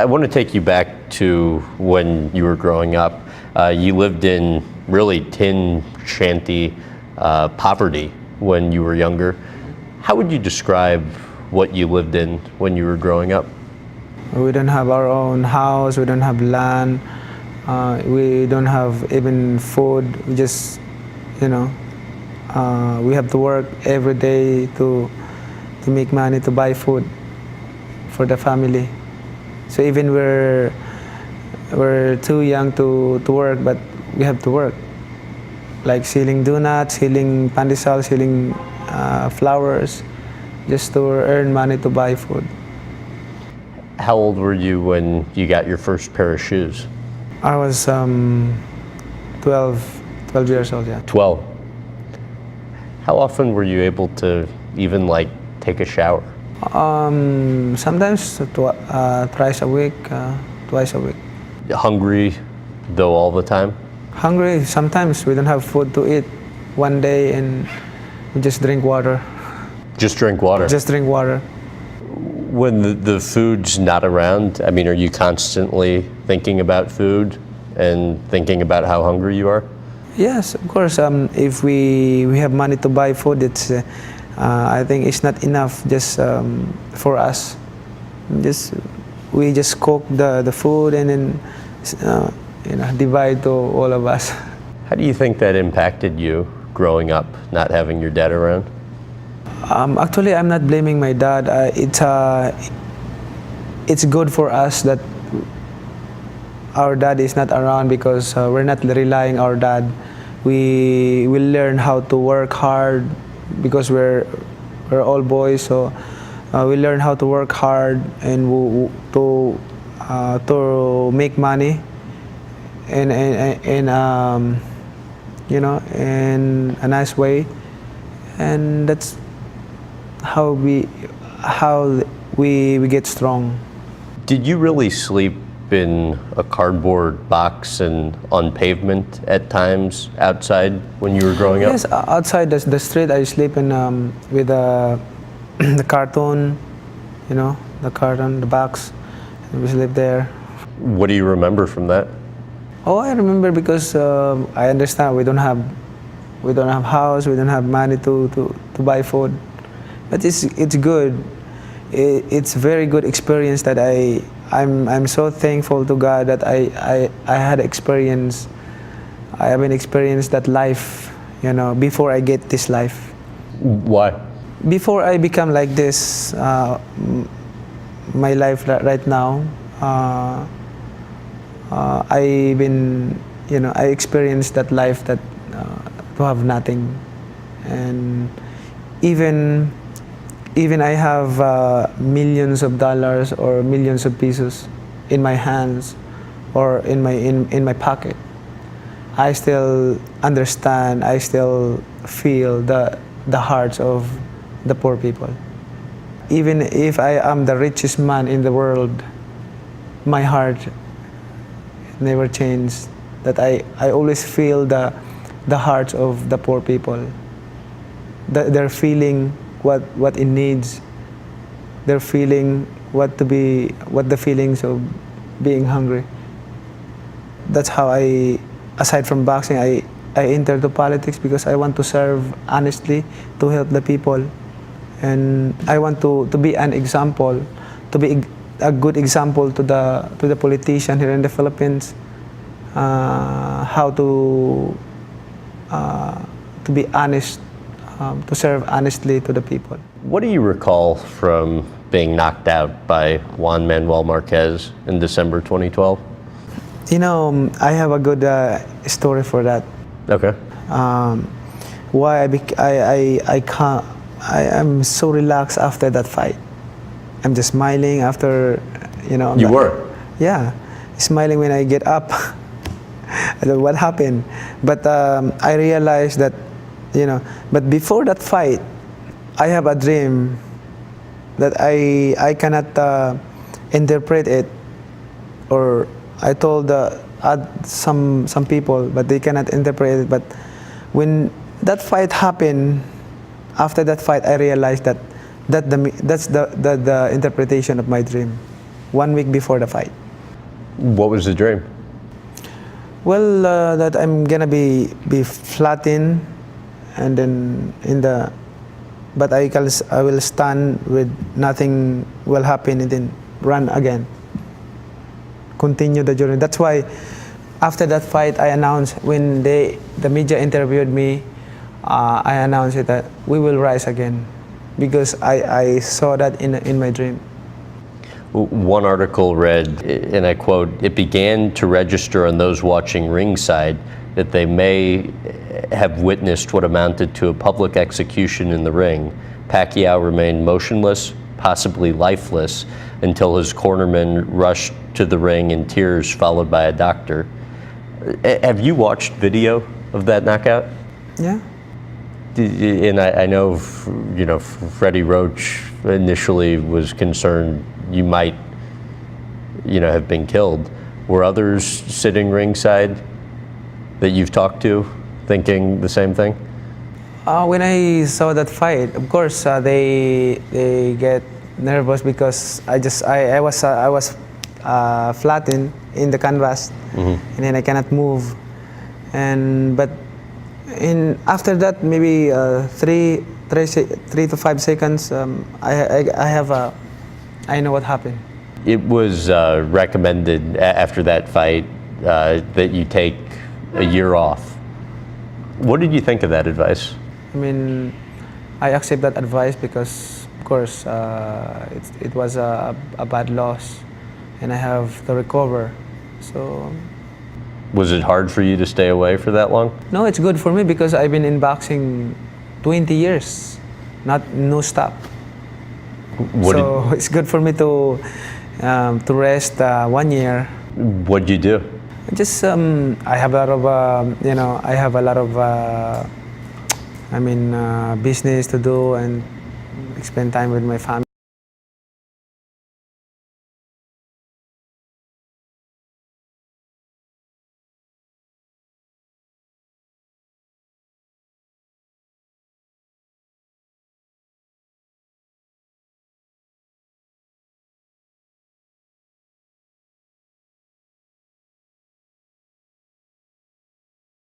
I want to take you back to when you were growing up. You lived in really tin shanty poverty when you were younger. How would you describe what you lived in when you were growing up? We don't have our own house, we don't have land, we don't have even food. We just, we have to work every day to make money to buy food for the family. So even we're too young to work, but we have to work. Like selling donuts, selling pandesal, selling flowers, just to earn money to buy food. How old were you when you got your first pair of shoes? I was 12 years old, yeah. 12. How often were you able to even take a shower? Sometimes thrice a week, twice a week. Hungry though all the time? Hungry, sometimes we don't have food to eat one day and we just drink water. Just drink water? Just drink water. When the food's not around, I mean, are you constantly thinking about food and thinking about how hungry you are? Yes, of course. If we have money to buy food, it's I think it's not enough just for us. We just cook the food and then divide to all of us. How do you think that impacted you growing up, not having your dad around? Actually, I'm not blaming my dad. It's good for us that our dad is not around because we're not relying on our dad. We will learn how to work hard because we're all boys. So we learn how to work hard and to make money in in a nice way, and that's how we get strong. Did you really sleep in a cardboard box and on pavement at times outside when you were growing up? Yes, outside the street I sleep in with the carton, the box. We sleep there. What do you remember from that? Oh, I remember because I understand we don't have house, we don't have money to buy food. But it's good. It's very good experience that I'm so thankful to God that I had experience. I haven't experienced that life, before I get this life. Why? Before I become like this, my life right now, I experienced that life that to have nothing, and even I have millions of dollars or millions of pesos in my hands or in my pocket, I still understand, I still feel the hearts of the poor people. Even if I am the richest man in the world, my heart never changed. That I always feel the hearts of the poor people. They're feeling what it needs. They're feeling what the feelings of being hungry. That's how aside from boxing, I entered to politics because I want to serve honestly, to help the people, and I want to be an example, to be a good example to the politician here in the Philippines, how to be honest, to serve honestly to the people. What do you recall from being knocked out by Juan Manuel Marquez in December 2012? I have a good story for that. Okay. Why I am so relaxed after that fight. I'm just smiling after, You were? Yeah, smiling when I get up. I don't know what happened, but I realized that, but before that fight, I have a dream that I cannot interpret it, or I told some people, but they cannot interpret it. But when that fight happened, after that fight, I realized that's the interpretation of my dream. 1 week before the fight. What was the dream? Well, that I'm gonna be flattened, and then but I will stand with nothing will happen, and then run again. Continue the journey. That's why after that fight, I announced when the media interviewed me, I announced it that we will rise again, because I saw that in my dream. One article read, and I quote, "It began to register on those watching ringside that they may have witnessed what amounted to a public execution in the ring. Pacquiao remained motionless, possibly lifeless, until his cornerman rushed to the ring in tears, followed by a doctor." Have you watched video of that knockout? Yeah. And I know, Freddie Roach initially was concerned you might, have been killed. Were others sitting ringside that you've talked to thinking the same thing? When I saw that fight, of course, they get nervous, because I was flattened in the canvas, and then I cannot move. But after that, maybe 3 to 5 seconds, I know what happened. It was recommended after that fight that you take a year off. What did you think of that advice? I mean, I accept that advice because, of course, it was a bad loss, and I have to recover. So. Was it hard for you to stay away for that long? No, it's good for me because I've been in boxing 20 years, no stop. It's good for me to rest 1 year. What'd you do? Just I have a lot of business to do, and spend time with my family.